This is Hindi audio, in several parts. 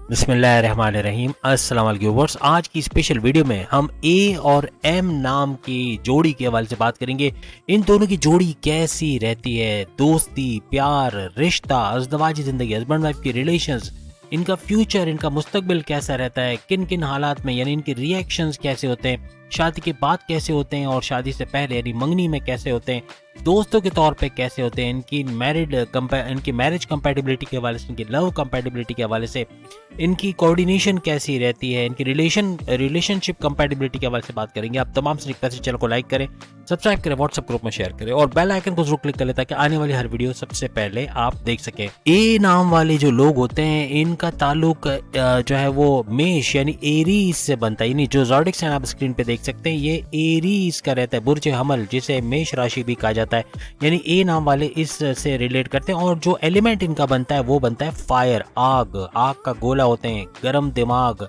बिस्मिल्लाहिर्रहमानिर्रहीम। अस्सलाम वालेकुम व्यूअर्स। आज की स्पेशल वीडियो में हम ए और एम नाम की जोड़ी के हवाले से बात करेंगे। इन दोनों की जोड़ी कैसी रहती है, दोस्ती, प्यार, रिश्ता, अज़दवाजी ज़िंदगी, हस्बैंड वाइफ की रिलेशंस, इनका फ्यूचर, इनका मुस्तकबिल कैसा रहता है, किन किन हालात में, यानी इनके रिएक्शंस कैसे होते हैं, शादी के बाद कैसे होते हैं और शादी से पहले यानी मंगनी में कैसे होते हैं, दोस्तों के तौर पे कैसे होते हैं, इनकी मैरिज कंपैटिबिलिटी के हवाले से, इनकी लव कंपैटिबिलिटी के हवाले से, इनकी कोऑर्डिनेशन कैसी रहती है, इनकी रिलेशनशिप कंपैटिबिलिटी के हवाले से बात करेंगे। आप तमाम से रिक्वेस्ट है चैनल को लाइक करें, सब्सक्राइब करें, व्हाट्सएप ग्रुप में शेयर करें और बेल आइकन को जरूर क्लिक करें ताकि आने वाली हर वीडियो सबसे पहले आप देख सकें। ए नाम वाले जो लोग होते हैं इनका ताल्लुक जो है वो मेष यानी एरीज से बनता है। यानी जो ज़ोडिक साइन आप स्क्रीन पे देख सकते हैं ये एरीज का रहता है, बुर्ज हमल जिसे मेष राशि भी कहा जाता है। यानी ए नाम वाले इस से रिलेट करते हैं और जो एलिमेंट इनका बनता है वो बनता है फायर, आग का गोला होते हैं, गर्म दिमाग,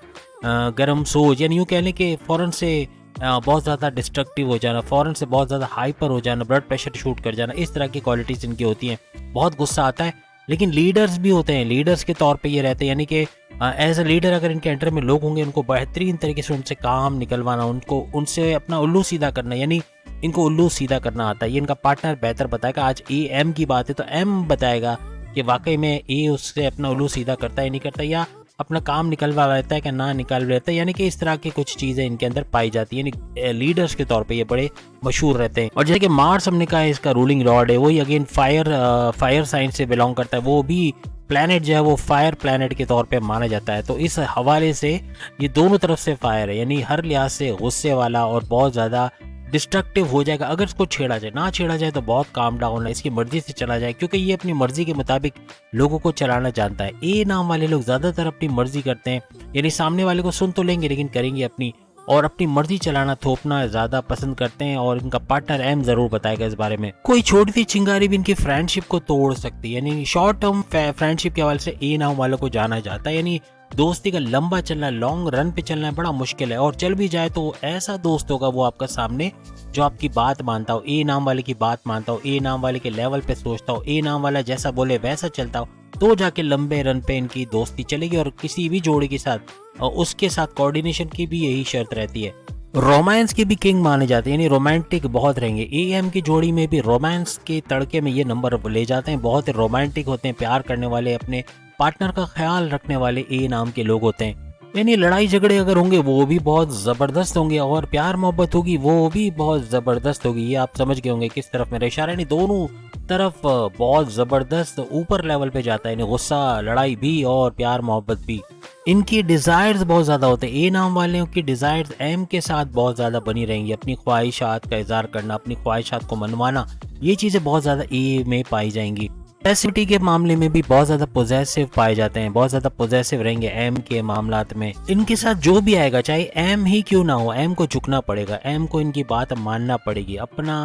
गर्म सोच, यानी यूँ कह लें कि फ़ौरन से बहुत ज़्यादा डिस्ट्रक्टिव हो जाना, फ़ौरन से बहुत ज़्यादा हाइपर हो जाना, ब्लड प्रेशर शूट कर जाना, इस तरह की क्वालिटीज़ इनकी होती हैं। बहुत गुस्सा आता है, लेकिन लीडर्स भी होते हैं, लीडर्स के तौर पे ये रहते हैं। यानी कि एज अ लीडर अगर इनके अंडर में लोग होंगे उनको बेहतरीन तरीके से उनसे काम निकलवाना, उनसे अपना उल्लू सीधा करना, यानी इनको उल्लू सीधा करना आता है। ये इनका पार्टनर बेहतर बताएगा। आज ए एम की बात है तो एम बताएगा कि वाकई में ए उससे अपना उल्लू सीधा करता है नहीं करता, या अपना काम निकलवा लेता है कि ना निकाल लेता है। यानी कि इस तरह की कुछ चीज़ें इनके अंदर पाई जाती है। यानी लीडर्स के तौर पे ये बड़े मशहूर रहते हैं। और जैसे कि मार्स हमने कहा इसका रूलिंग लॉर्ड है, वही अगेन फायर साइन से बिलोंग करता है, वो भी प्लैनेट जो है वो फायर प्लैनेट के तौर पे माना जाता है। तो इस हवाले से ये दोनों तरफ से फायर है, यानी हर लिहाज से गुस्से वाला और बहुत ज़्यादा डिस्ट्रक्टिव हो जाएगा अगर इसको छेड़ा जाए। ना छेड़ा जाए तो बहुत काम डाउन है, इसकी मर्जी से चला जाए क्योंकि ये अपनी मर्जी के मुताबिक लोगों को चलाना जानता है। ए नाम वाले लोग ज़्यादातर अपनी मर्जी करते हैं, यानी सामने वाले को सुन तो लेंगे लेकिन करेंगे अपनी, और अपनी मर्जी चलाना थोपना ज़्यादा पसंद करते हैं। और इनका पार्टनर एम ज़रूर बताएगा इस बारे में। कोई छोटी सी चिंगारी भी इनकी फ्रेंडशिप को तोड़ सकती है। यानी शॉर्ट टर्म फ्रेंडशिप के हवाले से ए नाम वालों को जाना जाता है। यानी दोस्ती का लंबा चलना, लॉन्ग रन पे चलना बड़ा मुश्किल है, और चल भी जाए तो ऐसा दोस्त होगा वो आपका सामने जो आपकी बात मानता हो, ए नाम वाले की बात मानता हो, ए नाम वाले के लेवल पे सोचता हो, ए नाम वाला जैसा बोले वैसा चलता हो, तो जाके लंबे रन पे इनकी दोस्ती चलेगी। और किसी भी जोड़ी के साथ और उसके साथ कोऑर्डिनेशन की भी यही शर्त रहती है। रोमांस के भी किंग माने जाते हैं, यानी रोमांटिक बहुत रहेंगे। ए एम की जोड़ी में भी रोमांस के तड़के में ये नंबर ले जाते हैं, बहुत ही रोमांटिक होते हैं, प्यार करने वाले, अपने पार्टनर का ख्याल रखने वाले ए नाम के लोग होते हैं। यानी लड़ाई झगड़े अगर होंगे वो भी बहुत ज़बरदस्त होंगे, और प्यार मोहब्बत होगी वो भी बहुत ज़बरदस्त होगी। ये आप समझ गए होंगे किस तरफ मेरा इशारा, यानी दोनों तरफ बहुत ज़बरदस्त ऊपर लेवल पे जाता है, यानी गुस्सा, लड़ाई भी और प्यार मोहब्बत भी। इनकी डिज़ायर्स बहुत ज़्यादा होते हैं। ए नाम वालों की डिज़ायर्स एम के साथ बहुत ज़्यादा बनी रहेंगी। अपनी ख्वाहिशात का इज़हार करना, अपनी ख्वाहिशात को मनवाना, ये चीज़ें बहुत ज़्यादा ए में पाई जाएंगी। पोजेसिविटी के मामले में भी बहुत ज़्यादा पोजेसिव पाए जाते हैं, बहुत ज़्यादा पोजेसिव रहेंगे एम के मामलात में। इनके साथ जो भी आएगा चाहे एम ही क्यों ना हो, एम को झुकना पड़ेगा, एम को इनकी बात मानना पड़ेगी। अपना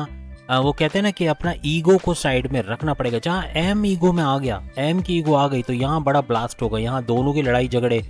वो कहते हैं ना कि अपना ईगो को साइड में रखना पड़ेगा। जहाँ एम ईगो में आ गया, एम की ईगो आ गई तो यहाँ बड़ा ब्लास्ट होगा। यहाँ दोनों की लड़ाई झगड़े,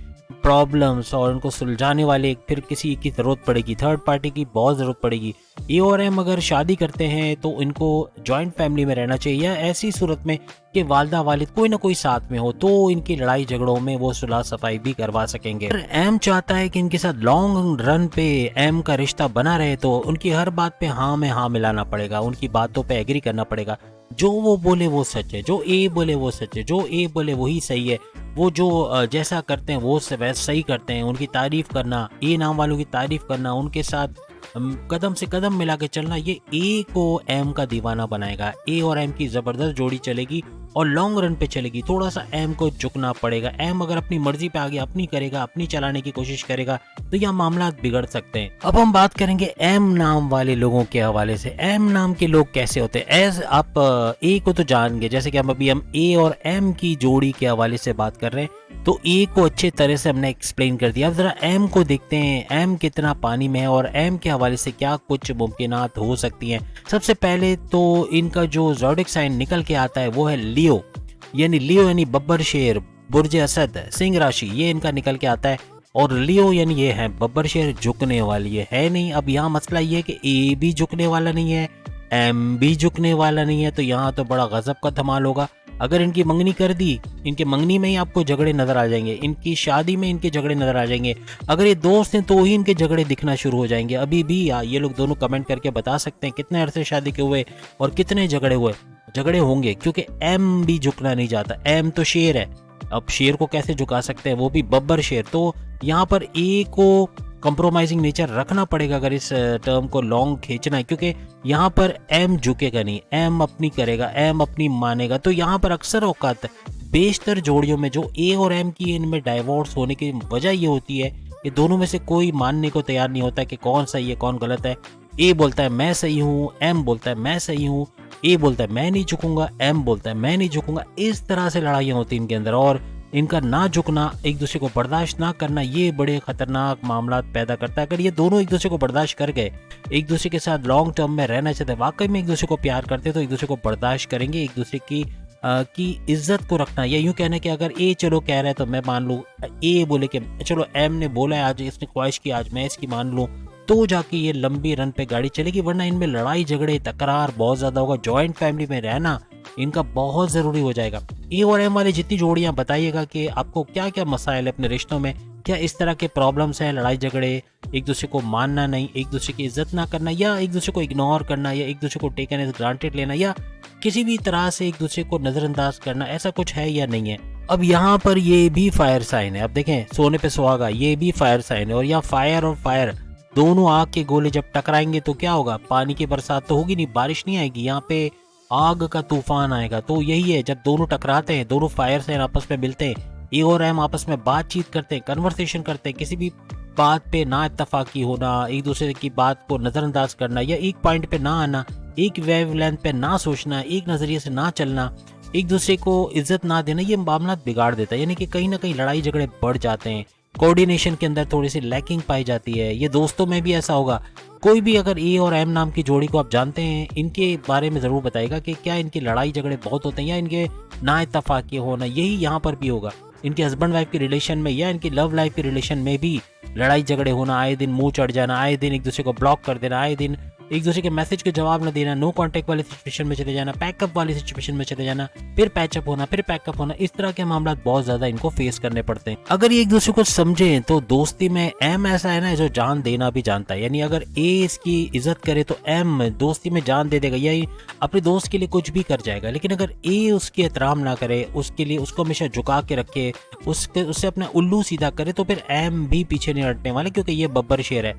प्रॉब्लम्स और उनको सुलझाने वाले फिर किसी की ज़रूरत पड़ेगी, थर्ड पार्टी की बहुत ज़रूरत पड़ेगी। ए और एम अगर शादी करते हैं तो इनको जॉइंट फैमिली में रहना चाहिए, या ऐसी सूरत में कि वालदा वालिद कोई ना कोई साथ में हो तो इनकी लड़ाई झगड़ों में वो सुलह सफाई भी करवा सकेंगे। अगर एम चाहता है कि इनके साथ लॉन्ग रन पे एम का रिश्ता बना रहे तो उनकी हर बात पे हाँ में हाँ मिलाना पड़ेगा, उनकी बातों पे एग्री करना पड़ेगा। जो वो बोले वो सच है, जो ए बोले वो सच है, जो ए बोले वही सही है, वो जो जैसा करते हैं वो वैसा सही करते हैं। उनकी तारीफ करना, ए नाम वालों की तारीफ करना, उनके साथ कदम से कदम मिला के चलना, ये ए को एम का दीवाना बनाएगा। ए और एम की ज़बरदस्त जोड़ी चलेगी और लॉन्ग रन पे चलेगी। थोड़ा सा एम को झुकना पड़ेगा। एम अगर अपनी मर्जी पे आ गया, अपनी करेगा, अपनी चलाने की कोशिश करेगा तो यह मामला बिगड़ सकते हैं। अब हम बात करेंगे एम नाम वाले लोगों के हवाले से। एम नाम के लोग कैसे होते हैं, एज आप ए को तो जान गए, जैसे कि हम ए और एम की जोड़ी के हवाले से बात कर रहे हैं तो ए को अच्छे तरह से हमने एक्सप्लेन कर दिया। अब जरा एम को देखते हैं, एम कितना पानी में है और एम के हवाले से क्या कुछ मुमकिनात हो सकती हैं। सबसे पहले तो इनका जो ज़ोडिक साइन निकल के आता है वो है लियो, यानी बब्बर शेर, बुर्ज असद, सिंह राशि, ये इनका निकल के आता है। और लियो यानी ये है बब्बर शेर, झुकने वाली है नहीं। अब यहाँ मसला ये है कि ए भी झुकने वाला नहीं है, एम भी झुकने वाला नहीं है, तो यहाँ तो बड़ा गजब का धमाल होगा। अगर इनकी मंगनी कर दी, इनके मंगनी में ही आपको झगड़े नजर आ जाएंगे, इनकी शादी में इनके झगड़े नजर आ जाएंगे। अगर ये दोस्त हैं तो ही इनके झगड़े दिखना शुरू हो जाएंगे। अभी भी ये लोग दोनों कमेंट करके बता सकते हैं कितने अरसे शादी के हुए और कितने झगड़े हुए। झगड़े होंगे क्योंकि एम भी झुकना नहीं चाहता। एम तो शेर है, अब शेर को कैसे झुका सकते हैं, वो भी बब्बर शेर। तो यहाँ पर ए को कंप्रोमाइजिंग नेचर रखना पड़ेगा अगर इस टर्म को लॉन्ग खींचना है, क्योंकि यहाँ पर एम झुकेगा नहीं, एम अपनी करेगा, एम अपनी मानेगा। तो यहाँ पर अक्सर औकात बेशतर जोड़ियों में जो ए और एम की इनमें डाइवोर्स होने की वजह ये होती है कि दोनों में से कोई मानने को तैयार नहीं होता कि कौन सही है कौन गलत है। ए बोलता है मैं सही हूँ, एम बोलता है मैं सही हूँ, ए बोलता है मैं नहीं झुकूंगा, एम बोलता है मैं नहीं झुकूंगा। इस तरह से लड़ाइयाँ होती हैं इनके अंदर, और इनका ना झुकना, एक दूसरे को बर्दाश्त ना करना, ये बड़े खतरनाक मामला पैदा करता है। अगर ये दोनों एक दूसरे को बर्दाश्त कर गए, एक दूसरे के साथ लॉन्ग टर्म में रहना चाहते, वाकई में एक दूसरे को प्यार करते, तो एक दूसरे को बर्दाश्त करेंगे, एक दूसरे की इज्जत को रखना। या यूं कहना कि अगर ए चलो कह रहा है तो मैं मान लूँ, ए बोले कि चलो एम ने बोला है, आज इसने ख्वाहिश की, आज मैं इसकी मान लूँ, तो जाके ये लंबी रन पे गाड़ी चलेगी। वरना इनमें लड़ाई झगड़े तकरार बहुत ज्यादा होगा। जॉइंट फैमिली में रहना इनका बहुत जरूरी हो जाएगा। ए और एम वाले जितनी जोड़ियां, बताइएगा कि आपको क्या क्या मसाइल है अपने रिश्तों में, क्या इस तरह के प्रॉब्लम्स हैं, लड़ाई झगड़े, एक दूसरे को मानना नहीं, एक दूसरे की इज्जत ना करना, या एक दूसरे को इग्नोर करना, या एक दूसरे को टेकन एज ग्रांटेड लेना, या किसी भी तरह से एक दूसरे को नजरअंदाज करना, ऐसा कुछ है या नहीं है। अब यहाँ पर ये भी फायर साइन है। अब देखें, सोने पे सुहागा, ये भी फायर साइन है। और यहाँ फायर और फायर दोनों आग के गोले जब टकराएंगे तो क्या होगा, पानी की बरसात तो होगी नहीं, बारिश नहीं आएगी, यहाँ पे आग का तूफान आएगा। तो यही है, जब दोनों टकराते हैं, दोनों फायर साइन आपस में मिलते हैं, ए और एम आपस में बातचीत करते हैं, कन्वर्सेशन करते हैं, किसी भी बात पे ना इत्तफाकी होना, एक दूसरे की बात को नजरअंदाज करना, या एक पॉइंट पे ना आना, एक वेवलेंथ पे ना सोचना, एक नजरिए से ना चलना, एक दूसरे को इज्जत ना देना, ये मामला बिगाड़ देता है। यानी कि कहीं ना कहीं लड़ाई झगड़े बढ़ जाते हैं, कोऑर्डिनेशन के अंदर थोड़ी सी लैकिंग पाई जाती है। ये दोस्तों में भी ऐसा होगा। कोई भी अगर ए और एम नाम की जोड़ी को आप जानते हैं, इनके बारे में जरूर बताइएगा कि क्या इनकी लड़ाई झगड़े बहुत होते हैं या इनके ना इत्तफाकी होना। यही यहाँ पर भी होगा, इनके हस्बैंड वाइफ के रिलेशन में या इनकी लव लाइफ के रिलेशन में भी लड़ाई झगड़े होना, आए दिन मुंह चढ़ जाना, आए दिन एक दूसरे को ब्लॉक कर देना, आए दिन एक दूसरे के मैसेज को जवाब न देना, नो कांटेक्ट वाली सिचुएशन में चले जाना, पैकअप वाली सिचुएशन में चले जाना, फिर पैचअप होना, फिर पैकअप होना। इस तरह के मामला बहुत ज्यादा इनको फेस करने पड़ते हैं। अगर ये एक दूसरे को समझे तो दोस्ती में एम ऐसा है ना जो जान देना भी जानता है। यानी अगर ए इसकी इज्जत करे तो एम दोस्ती में जान दे देगा, या अपने दोस्त के लिए कुछ भी कर जाएगा। लेकिन अगर ए उसकी एहतराम ना करे, उसके लिए उसको हमेशा झुका के रखे, उससे अपना उल्लू सीधा करे, तो फिर एम भी पीछे नहीं हटने वाले, क्योंकि ये बब्बर शेर है।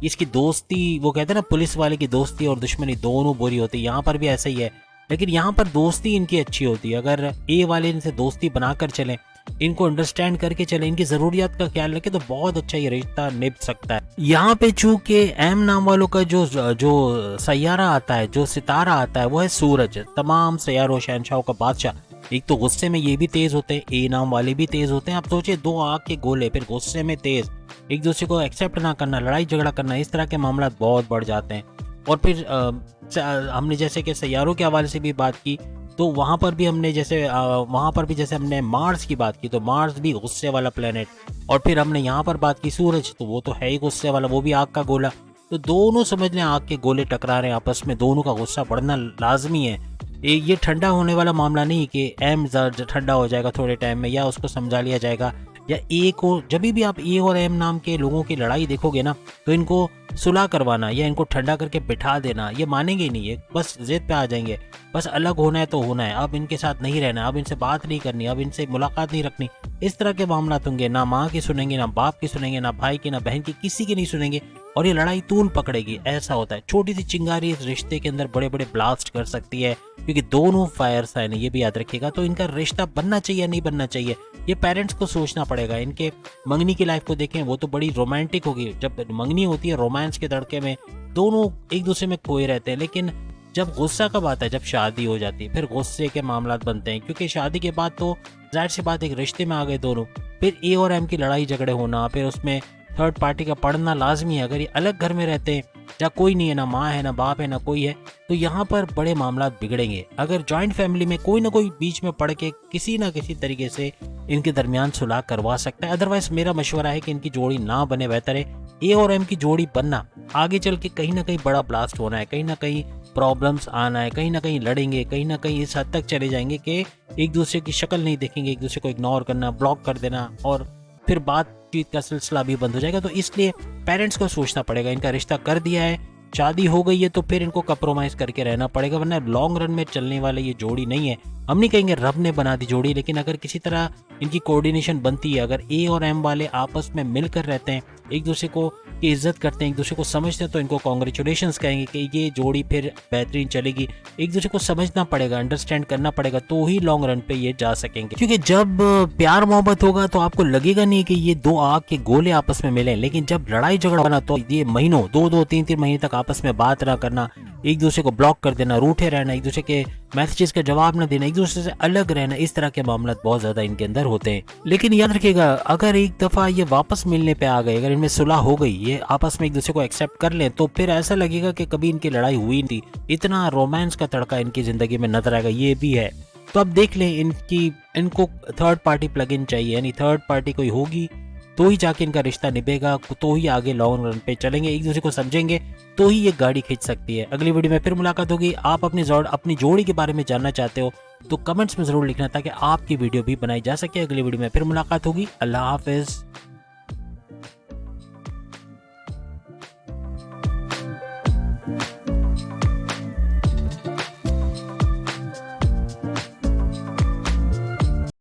इसकी दोस्ती, वो कहते हैं ना पुलिस वाले की दोस्ती और दुश्मनी दोनों बुरी होती है, यहाँ पर भी ऐसा ही है। लेकिन यहाँ पर दोस्ती इनकी अच्छी होती है। अगर ए वाले इनसे दोस्ती बनाकर चलें, इनको अंडरस्टैंड करके चलें, इनकी जरूरियात का ख्याल रखें, तो बहुत अच्छा ये रिश्ता निभ सकता है। यहाँ पे चूंकि एम नाम वालों का जो सैयारा आता है, जो सितारा आता है, वो है सूरज, तमाम सैयारों शहनशाहों का बादशाह। एक तो गुस्से में ये भी तेज होते हैं, ए नाम वाले भी तेज होते हैं। आप सोचिए, दो आग के गोले, फिर गुस्से में तेज, एक दूसरे को एक्सेप्ट ना करना, लड़ाई झगड़ा करना, इस तरह के मामला बहुत बढ़ जाते हैं। और फिर हमने जैसे कि सैयारों के हवाले से भी बात की, तो वहाँ पर भी हमने जैसे हमने मार्स की बात की, तो मार्स भी गुस्से वाला प्लेनेट। और फिर हमने यहाँ पर बात की सूरज, तो वो तो है ही गुस्से वाला, वो भी आग का गोला। तो दोनों समझ लें आग के गोले टकरा रहे हैं आपस में, दोनों का गुस्सा बढ़ना लाजमी है। ये ठंडा होने वाला मामला नहीं कि एम ठंडा हो जाएगा थोड़े टाइम में, या उसको समझा लिया जाएगा। या ए को, जब भी आप ए और एम नाम के लोगों की लड़ाई देखोगे ना, तो इनको सुलह करवाना या इनको ठंडा करके बिठा देना, ये मानेंगे ही नहीं, ये बस जिद पे आ जाएंगे। बस अलग होना है तो होना है, अब इनके साथ नहीं रहना, अब इनसे बात नहीं करनी, अब इनसे मुलाकात नहीं रखनी। इस तरह के मामला होंगे, ना माँ की सुनेंगे, ना बाप की सुनेंगे, ना भाई की, ना बहन की, किसी की नहीं सुनेंगे, और ये लड़ाई तूल पकड़ेगी। ऐसा होता है, छोटी सी चिंगारी इस रिश्ते के अंदर बड़े बड़े ब्लास्ट कर सकती है, क्योंकि दोनों फायर साइन है, ये भी याद रखिएगा। तो इनका रिश्ता बनना चाहिए या नहीं बनना चाहिए, ये पेरेंट्स को सोचना पड़ेगा। इनके मंगनी की लाइफ को देखें, वो तो बड़ी रोमांटिक होगी। जब मंगनी होती है रोमांस के तड़के में, दोनों एक दूसरे में खोए रहते हैं। लेकिन जब गुस्सा कब आता है, जब शादी हो जाती है, फिर गुस्से के मामला बनते हैं, क्योंकि शादी के बाद तो जाहिर सी बात एक रिश्ते में आ गए दोनों। फिर ए और एम की लड़ाई झगड़े होना, फिर उसमें थर्ड पार्टी का पड़ना लाजमी है। अगर ये अलग घर में रहते हैं जहाँ कोई नहीं है, ना माँ है, ना बाप है, ना कोई है, तो यहाँ पर बड़े मामला बिगड़ेंगे। अगर जॉइंट फैमिली में कोई ना कोई बीच में पड़ के किसी ना किसी तरीके से इनके दरमियान सुलह करवा सकता है। अदरवाइज मेरा मशवरा है कि इनकी जोड़ी ना बने बेहतर है। ए और एम की जोड़ी बनना आगे चल के कहीं ना कहीं बड़ा ब्लास्ट होना है, कहीं ना कहीं प्रॉब्लम्स आना है, कहीं ना कहीं लड़ेंगे, कहीं ना कहीं इस हद तक चले जाएंगे कि एक दूसरे की शक्ल नहीं देखेंगे, एक दूसरे को इग्नोर करना, ब्लॉक कर देना, और फिर बातचीत का सिलसिला भी बंद हो जाएगा। तो इसलिए पेरेंट्स को सोचना पड़ेगा। इनका रिश्ता कर दिया है, शादी हो गई है, तो फिर इनको कंप्रोमाइज करके रहना पड़ेगा, वरना लॉन्ग रन में चलने वाले ये जोड़ी नहीं है। हम नहीं कहेंगे रब ने बना दी जोड़ी, लेकिन अगर किसी तरह इनकी कोऑर्डिनेशन बनती है, अगर ए और एम वाले आपस में मिलकर रहते हैं, एक दूसरे को की इज्जत करते हैं, एक दूसरे को समझते हैं, तो इनको कॉन्ग्रेचुलेशंस कहेंगे कि ये जोड़ी फिर बेहतरीन चलेगी। एक दूसरे को समझना पड़ेगा, अंडरस्टैंड करना पड़ेगा, तो ही लॉन्ग रन पे ये जा सकेंगे। क्योंकि जब प्यार मोहब्बत होगा तो आपको लगेगा नहीं कि ये दो आग के गोले आपस में मिले, लेकिन जब लड़ाई झगड़ा बना तो ये महीनों 2-2 3-3 महीने तक आपस में बात ना करना, एक दूसरे को ब्लॉक कर देना, रूठे रहना, एक दूसरे के मैसेजेस का जवाब न देना, एक दूसरे से अलग रहना, इस तरह के मामला बहुत ज्यादा इनके अंदर होते हैं। लेकिन याद रखिएगा, अगर एक दफा ये वापस मिलने पे आ गए, अगर इनमें सुलह हो गई, ये आपस में एक दूसरे को एक्सेप्ट कर लें, तो फिर ऐसा लगेगा कि कभी इनकी लड़ाई हुई नहीं। इतना रोमांस का तड़का इनकी जिंदगी में नजर आएगा, ये भी है। तो अब देख लें, इनको थर्ड पार्टी प्लग इन चाहिए, यानी थर्ड पार्टी कोई होगी तो ही जाके इनका रिश्ता निभेगा, तो ही आगे लॉन्ग रन पे चलेंगे, एक दूसरे को समझेंगे, तो ही ये गाड़ी खींच सकती है। अगली वीडियो में फिर मुलाकात होगी। आप अपनी जोड़ी के बारे में जानना चाहते हो तो कमेंट्स में जरूर लिखना, ताकि आपकी वीडियो भी बनाई जा सके। अगली वीडियो में फिर मुलाकात होगी। अल्लाह हाफिज।